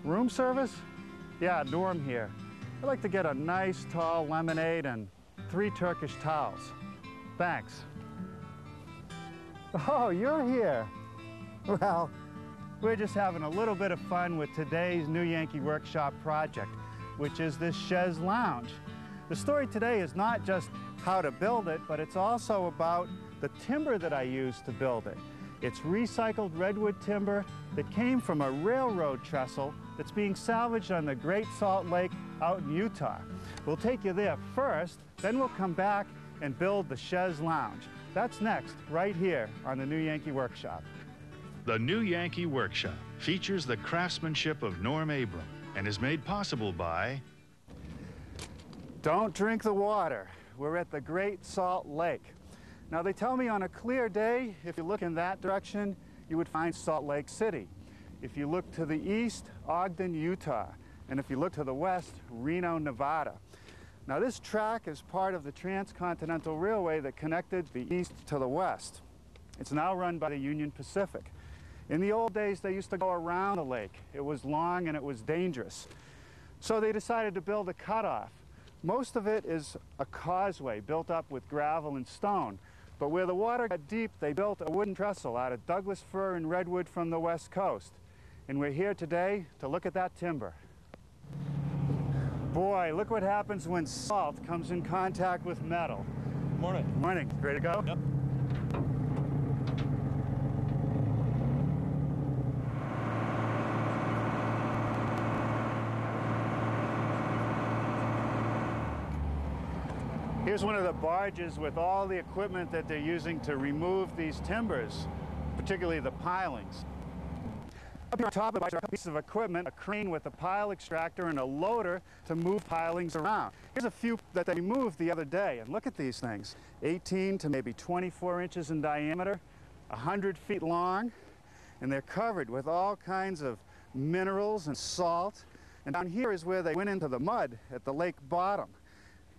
Room service? Yeah, Norm here. I'd like to get a nice tall lemonade and 3 Turkish towels. Thanks. Oh, you're here. Well, we're just having a little bit of fun with today's new Yankee Workshop project, which is this chaise lounge. The story today is not just how to build it, but it's also about the timber that I used to build it. It's recycled redwood timber that came from a railroad trestle that's being salvaged on the Great Salt Lake out in Utah. We'll take you there first, then we'll come back and build the chaise lounge. That's next, right here on the new Yankee Workshop. The new Yankee Workshop features the craftsmanship of Norm Abram and is made possible by... Don't drink the water. We're at the Great Salt Lake. Now, they tell me on a clear day, if you look in that direction, you would find Salt Lake City. If you look to the east, Ogden, Utah. And if you look to the west, Reno, Nevada. Now, this track is part of the Transcontinental Railway that connected the east to the west. It's now run by the Union Pacific. In the old days, they used to go around the lake. It was long and it was dangerous. So they decided to build a cutoff. Most of it is a causeway built up with gravel and stone. But where the water got deep, they built a wooden trestle out of Douglas fir and redwood from the west coast. And we're here today to look at that timber. Boy, look what happens when salt comes in contact with metal. Morning. Morning. Ready to go? Yep. Here's one of the barges with all the equipment that they're using to remove these timbers, particularly the pilings. Up here on top of the barge are a piece of equipment, a crane with a pile extractor and a loader to move pilings around. Here's a few that they moved the other day, and look at these things. 18 to maybe 24 inches in diameter, 100 feet long, and they're covered with all kinds of minerals and salt. And down here is where they went into the mud at the lake bottom.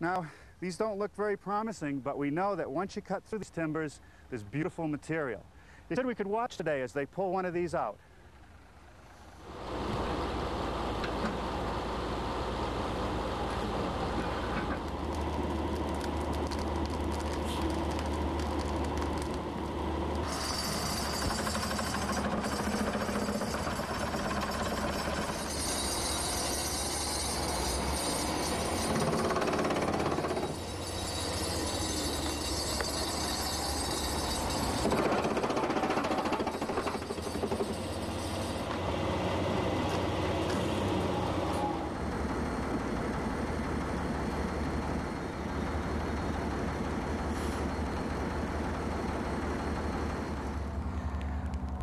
Now, these don't look very promising, but we know that once you cut through these timbers, there's beautiful material. They said we could watch today as they pull one of these out.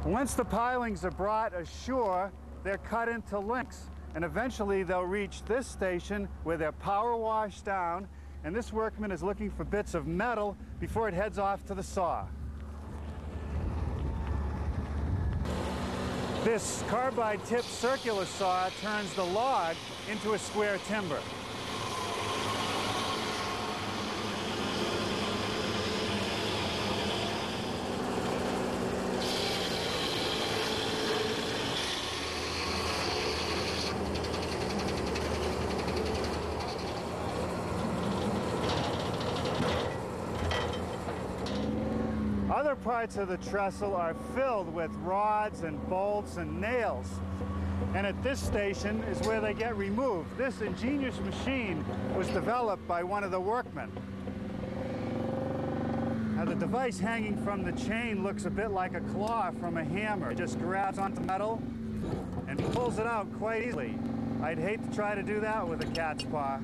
Once the pilings are brought ashore, they're cut into links, and eventually they'll reach this station where they're power washed down, and this workman is looking for bits of metal before it heads off to the saw. This carbide-tipped circular saw turns the log into a square timber. Other parts of the trestle are filled with rods and bolts and nails. And at this station is where they get removed. This ingenious machine was developed by one of the workmen. Now, the device hanging from the chain looks a bit like a claw from a hammer. It just grabs onto metal and pulls it out quite easily. I'd hate to try to do that with a cat's paw.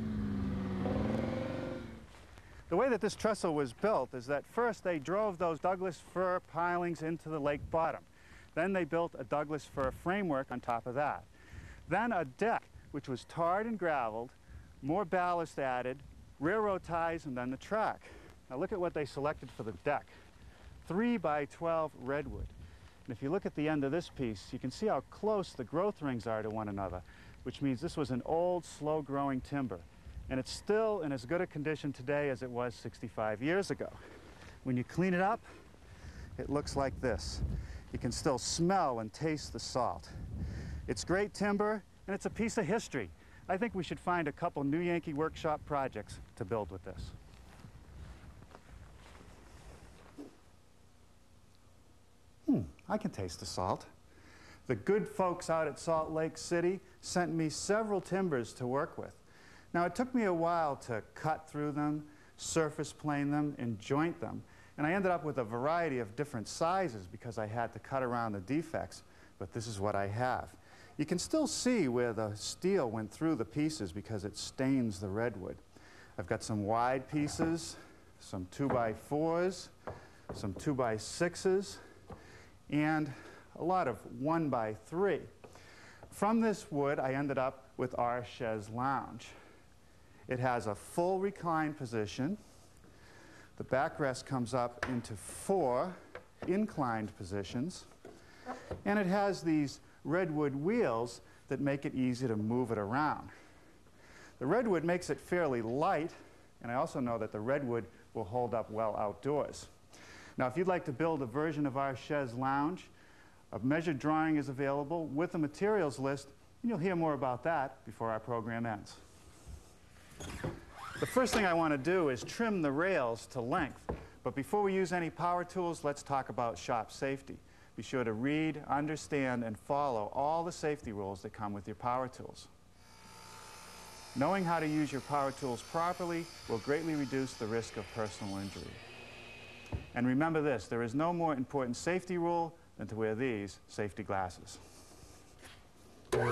The way that this trestle was built is that first they drove those Douglas fir pilings into the lake bottom. Then they built a Douglas fir framework on top of that. Then a deck, which was tarred and graveled, more ballast added, railroad ties, and then the track. Now look at what they selected for the deck. 3 by 12 redwood. And if you look at the end of this piece, you can see how close the growth rings are to one another, which means this was an old, slow-growing timber. And it's still in as good a condition today as it was 65 years ago. When you clean it up, it looks like this. You can still smell and taste the salt. It's great timber, and it's a piece of history. I think we should find a couple new Yankee Workshop projects to build with this. I can taste the salt. The good folks out at Salt Lake City sent me several timbers to work with. Now, it took me a while to cut through them, surface plane them, and joint them, and I ended up with a variety of different sizes because I had to cut around the defects, but this is what I have. You can still see where the steel went through the pieces because it stains the redwood. I've got some wide pieces, some 2x4s, some 2x6s, and a lot of 1x3. From this wood, I ended up with our chaise lounge. It has a full recline position. The backrest comes up into 4 inclined positions, and it has these redwood wheels that make it easy to move it around. The redwood makes it fairly light, and I also know that the redwood will hold up well outdoors. Now, if you'd like to build a version of our chaise lounge, a measured drawing is available with a materials list, and you'll hear more about that before our program ends. The first thing I want to do is trim the rails to length, but before we use any power tools, let's talk about shop safety. Be sure to read, understand, and follow all the safety rules that come with your power tools. Knowing how to use your power tools properly will greatly reduce the risk of personal injury. And remember this, there is no more important safety rule than to wear these safety glasses. I've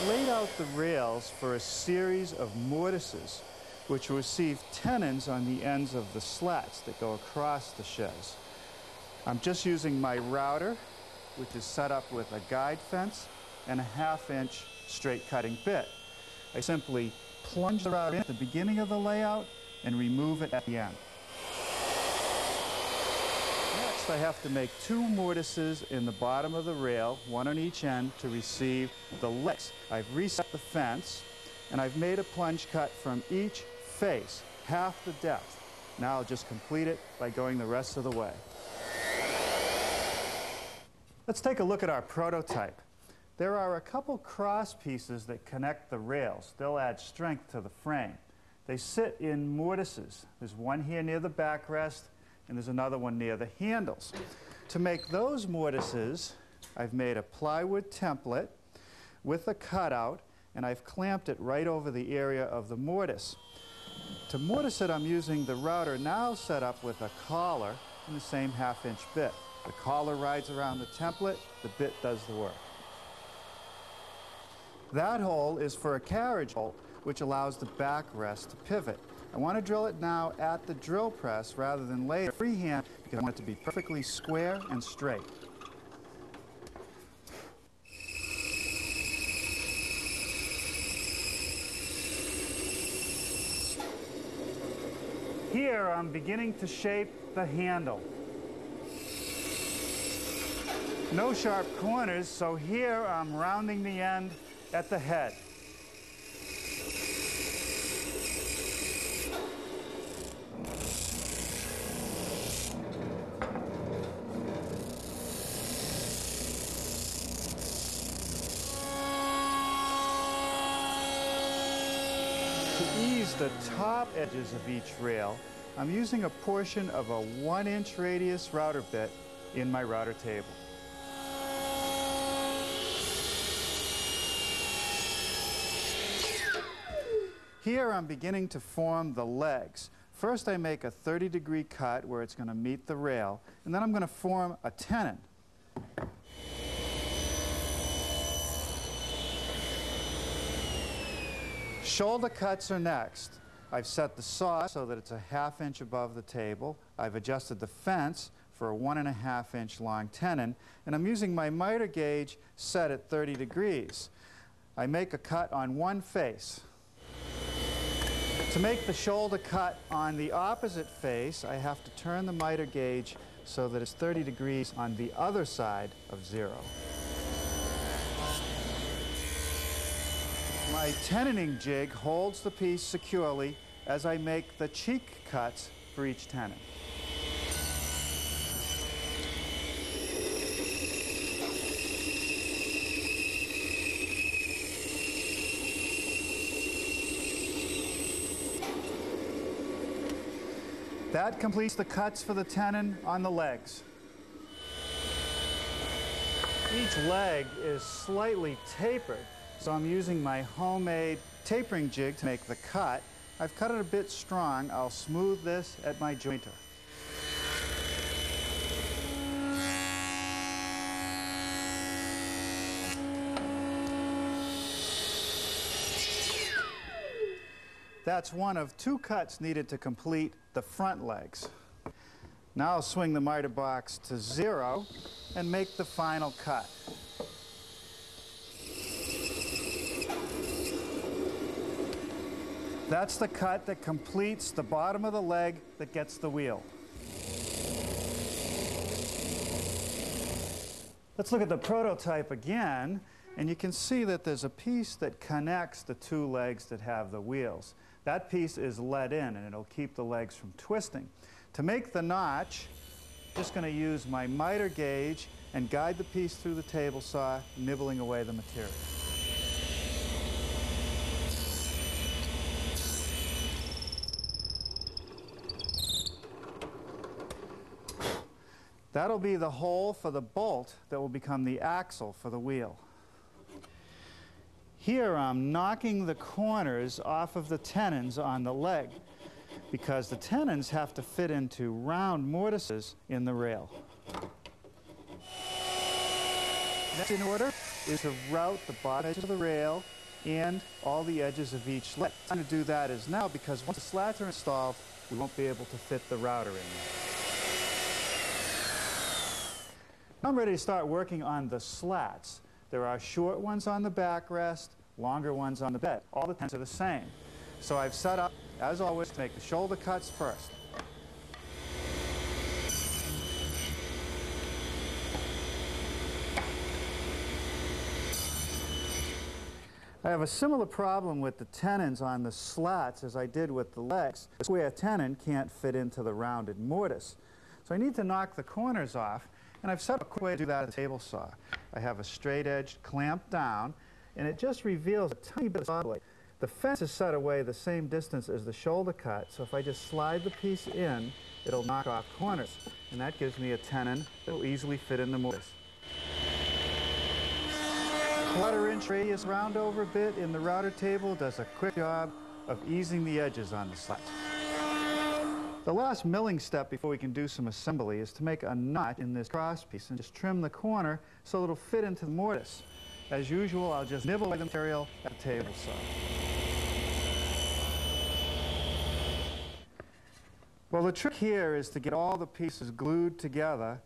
laid out the rails for a series of mortises which receive tenons on the ends of the slats that go across the chaise. I'm just using my router, which is set up with a guide fence and a 1/2-inch straight cutting bit. I simply plunge the router in at the beginning of the layout and remove it at the end. Next, I have to make 2 mortises in the bottom of the rail, 1 on each end, to receive the legs. I've reset the fence, and I've made a plunge cut from each face, half the depth. Now I'll just complete it by going the rest of the way. Let's take a look at our prototype. There are a couple cross pieces that connect the rails. They'll add strength to the frame. They sit in mortises. There's one here near the backrest, and there's another one near the handles. To make those mortises, I've made a plywood template with a cutout, and I've clamped it right over the area of the mortise. To mortise it, I'm using the router now set up with a collar and the same 1/2-inch bit. The collar rides around the template, the bit does the work. That hole is for a carriage bolt, which allows the backrest to pivot. I want to drill it now at the drill press rather than later freehand because I want it to be perfectly square and straight. Here I'm beginning to shape the handle. No sharp corners, so here I'm rounding the end at the head. To ease the top edges of each rail, I'm using a portion of a 1-inch radius router bit in my router table. Here I'm beginning to form the legs. First I make a 30-degree cut where it's going to meet the rail, and then I'm going to form a tenon. Shoulder cuts are next. I've set the saw so that it's a 1/2-inch above the table. I've adjusted the fence for a 1.5-inch long tenon, and I'm using my miter gauge set at 30 degrees. I make a cut on one face. To make the shoulder cut on the opposite face, I have to turn the miter gauge so that it's 30 degrees on the other side of 0. My tenoning jig holds the piece securely as I make the cheek cuts for each tenon. That completes the cuts for the tenon on the legs. Each leg is slightly tapered, so I'm using my homemade tapering jig to make the cut. I've cut it a bit strong. I'll smooth this at my jointer. That's one of 2 cuts needed to complete the front legs. Now I'll swing the miter box to 0 and make the final cut. That's the cut that completes the bottom of the leg that gets the wheel. Let's look at the prototype again, and you can see that there's a piece that connects the 2 legs that have the wheels. That piece is let in, and it'll keep the legs from twisting. To make the notch, I'm just going to use my miter gauge and guide the piece through the table saw, nibbling away the material. That'll be the hole for the bolt that will become the axle for the wheel. Here I'm knocking the corners off of the tenons on the leg because the tenons have to fit into round mortises in the rail. Next in order is to route the bottom edge of the rail and all the edges of each slat. The time to do that is now because once the slats are installed, we won't be able to fit the router in there. I'm ready to start working on the slats. There are short ones on the backrest, longer ones on the bed. All the tenons are the same. So I've set up, as always, to make the shoulder cuts first. I have a similar problem with the tenons on the slats as I did with the legs. The square tenon can't fit into the rounded mortise. So I need to knock the corners off, and I've set up a quick way to do that at the table saw. I have a straight edge clamped down, and it just reveals a tiny bit of saw blade. The fence is set away the same distance as the shoulder cut, so if I just slide the piece in, it'll knock off corners, and that gives me a tenon that will easily fit in the mortise. 1/4-inch radius round over bit in the router table does a quick job of easing the edges on the slats. The last milling step before we can do some assembly is to make a nut in this cross piece and just trim the corner so it'll fit into the mortise. As usual, I'll just nibble away the material at the table saw. Well, the trick here is to get all the pieces glued together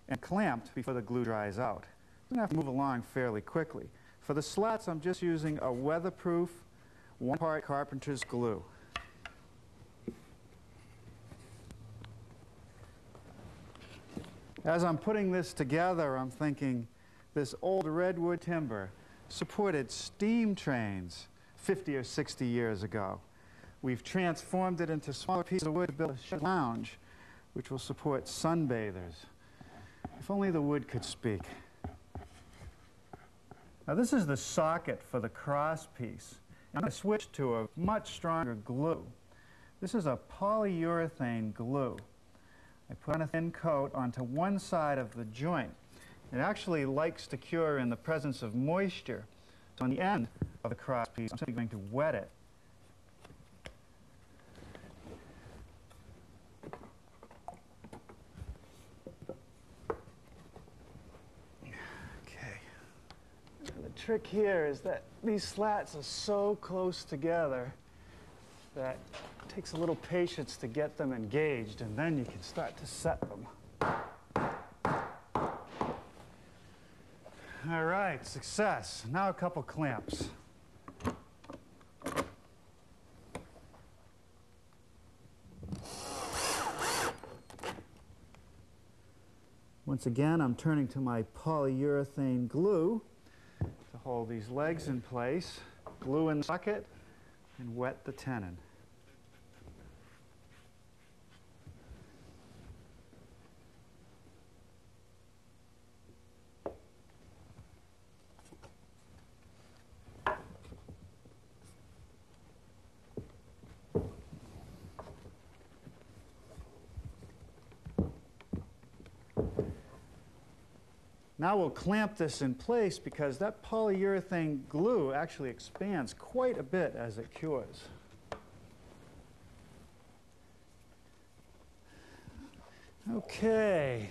and clamped before the glue dries out. I'm going to have to move along fairly quickly. For the slats, I'm just using a weatherproof 1-part carpenter's glue. As I'm putting this together, I'm thinking this old redwood timber supported steam trains 50 or 60 years ago. We've transformed it into smaller pieces of wood to build a shed lounge, which will support sunbathers. If only the wood could speak. Now this is the socket for the cross piece. I'm going to switch to a much stronger glue. This is a polyurethane glue. I put on a thin coat onto one side of the joint. It actually likes to cure in the presence of moisture. So on the end of the cross piece, I'm simply going to wet it. Okay. And the trick here is that these slats are so close together that it takes a little patience to get them engaged, and then you can start to set them. All right, success. Now a couple clamps. Once again, I'm turning to my polyurethane glue to hold these legs in place, glue in the socket, and wet the tenon. Now we'll clamp this in place because that polyurethane glue actually expands quite a bit as it cures. Okay,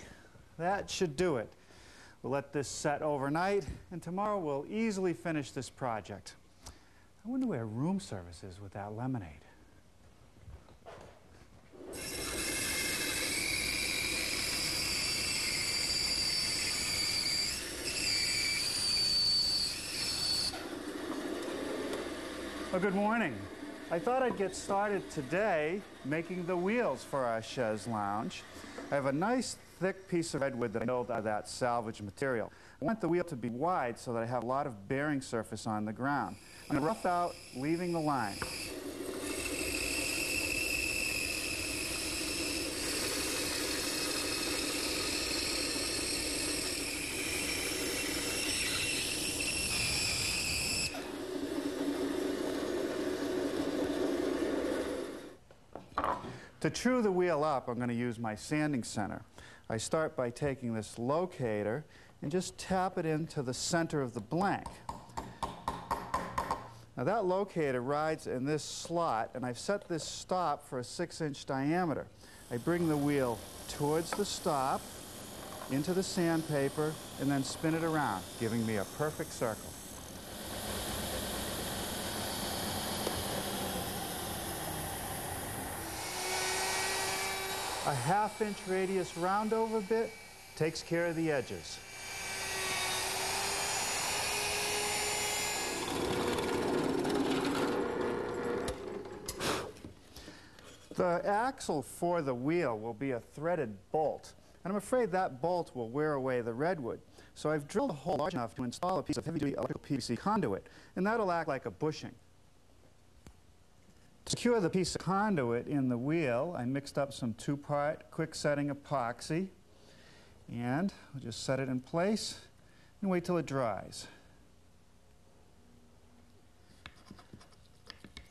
that should do it. We'll let this set overnight, and tomorrow we'll easily finish this project. I wonder where room service is with that lemonade. Well, good morning. I thought I'd get started today making the wheels for our chaise lounge. I have a nice thick piece of redwood that I milled out of that salvage material. I want the wheel to be wide so that I have a lot of bearing surface on the ground. I'm going to rough out, leaving the line. To true the wheel up, I'm going to use my sanding center. I start by taking this locator and just tap it into the center of the blank. Now that locator rides in this slot, and I've set this stop for a 6-inch diameter. I bring the wheel towards the stop, into the sandpaper, and then spin it around, giving me a perfect circle. A 1/2-inch radius roundover bit takes care of the edges. The axle for the wheel will be a threaded bolt, and I'm afraid that bolt will wear away the redwood. So I've drilled a hole large enough to install a piece of heavy-duty electrical PVC conduit, and that'll act like a bushing. To secure the piece of conduit in the wheel, I mixed up some 2-part quick-setting epoxy, and I'll just set it in place and wait till it dries.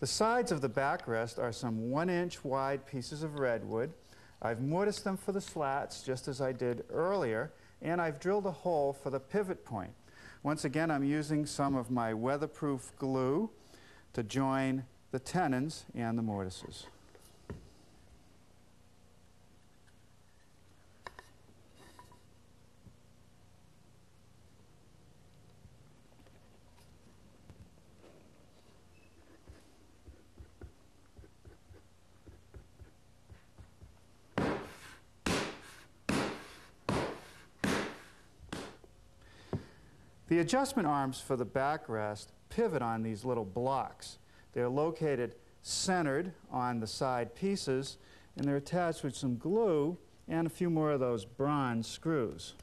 The sides of the backrest are some 1-inch wide pieces of redwood. I've mortised them for the slats, just as I did earlier, and I've drilled a hole for the pivot point. Once again, I'm using some of my weatherproof glue to join the tenons and the mortises. The adjustment arms for the backrest pivot on these little blocks. They're located centered on the side pieces, and they're attached with some glue and a few more of those bronze screws.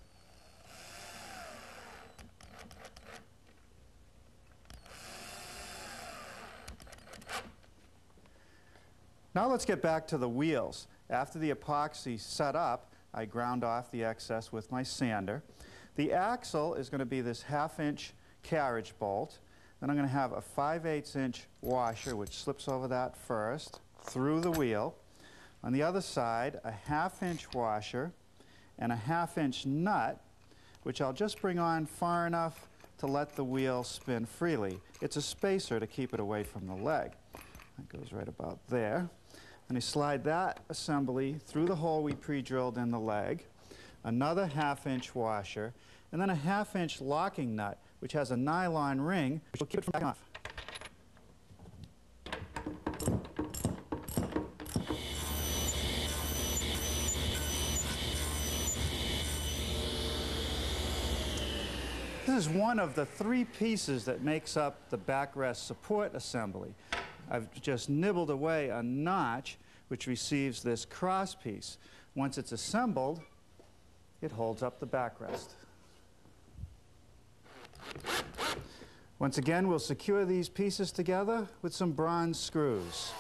Now let's get back to the wheels. After the epoxy set up, I ground off the excess with my sander. The axle is going to be this 1/2-inch carriage bolt. Then I'm going to have a 5/8-inch washer, which slips over that first, through the wheel. On the other side, a 1/2-inch washer and a 1/2-inch nut, which I'll just bring on far enough to let the wheel spin freely. It's a spacer to keep it away from the leg. That goes right about there. And I slide that assembly through the hole we pre-drilled in the leg, another 1/2-inch washer, and then a 1/2-inch locking nut, which has a nylon ring, which will keep it from backing off. This is one of the 3 pieces that makes up the backrest support assembly. I've just nibbled away a notch which receives this cross piece. Once it's assembled, it holds up the backrest. Once again, we'll secure these pieces together with some bronze screws.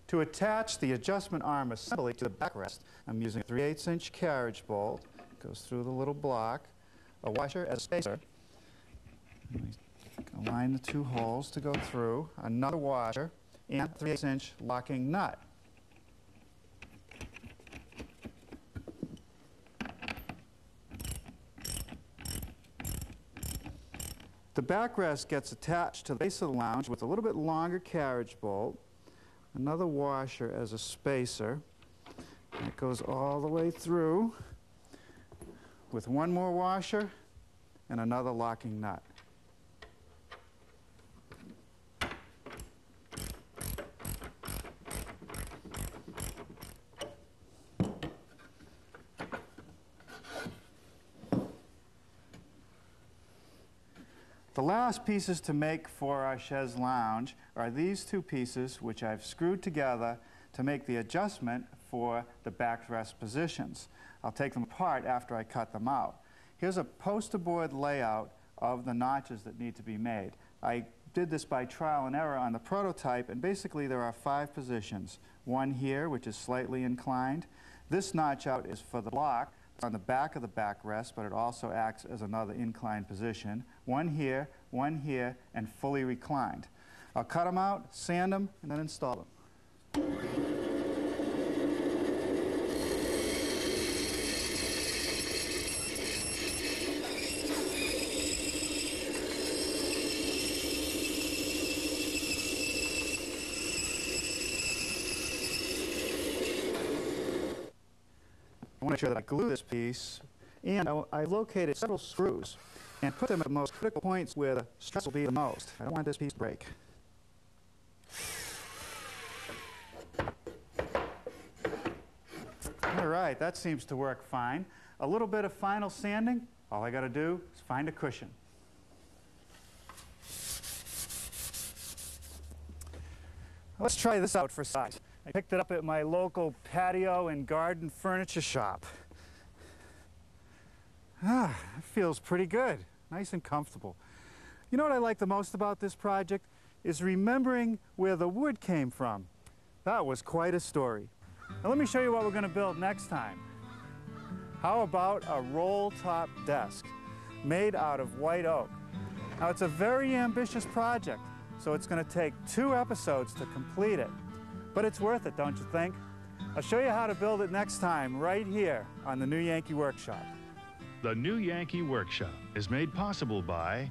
To attach the adjustment arm assembly to the backrest, I'm using a 3/8-inch carriage bolt. It goes through the little block, a washer as a spacer. Align the 2 holes to go through, another washer, and a 3/8-inch locking nut. The backrest gets attached to the base of the lounge with a little bit longer carriage bolt, another washer as a spacer, and it goes all the way through with one more washer and another locking nut. The last pieces to make for our chaise lounge are these two pieces, which I've screwed together to make the adjustment for the backrest positions. I'll take them apart after I cut them out. Here's a poster board layout of the notches that need to be made. I did this by trial and error on the prototype, and basically there are 5 positions. One here, which is slightly inclined. This notch out is for the block. It's on the back of the backrest, but it also acts as another inclined position. One here, and fully reclined. I'll cut them out, sand them, and then install them. I want to make sure that I glue this piece, and I located several screws and put them at the most critical points where the stress will be the most. I don't want this piece to break. All right, that seems to work fine. A little bit of final sanding. All I got to do is find a cushion. Let's try this out for size. I picked it up at my local patio and garden furniture shop. It feels pretty good, nice and comfortable. You know what I like the most about this project is remembering where the wood came from. That was quite a story. Now let me show you what we're going to build next time. How about a roll-top desk made out of white oak? Now it's a very ambitious project, so it's going to take 2 episodes to complete it. But it's worth it, don't you think? I'll show you how to build it next time right here on the New Yankee Workshop. The New Yankee Workshop is made possible by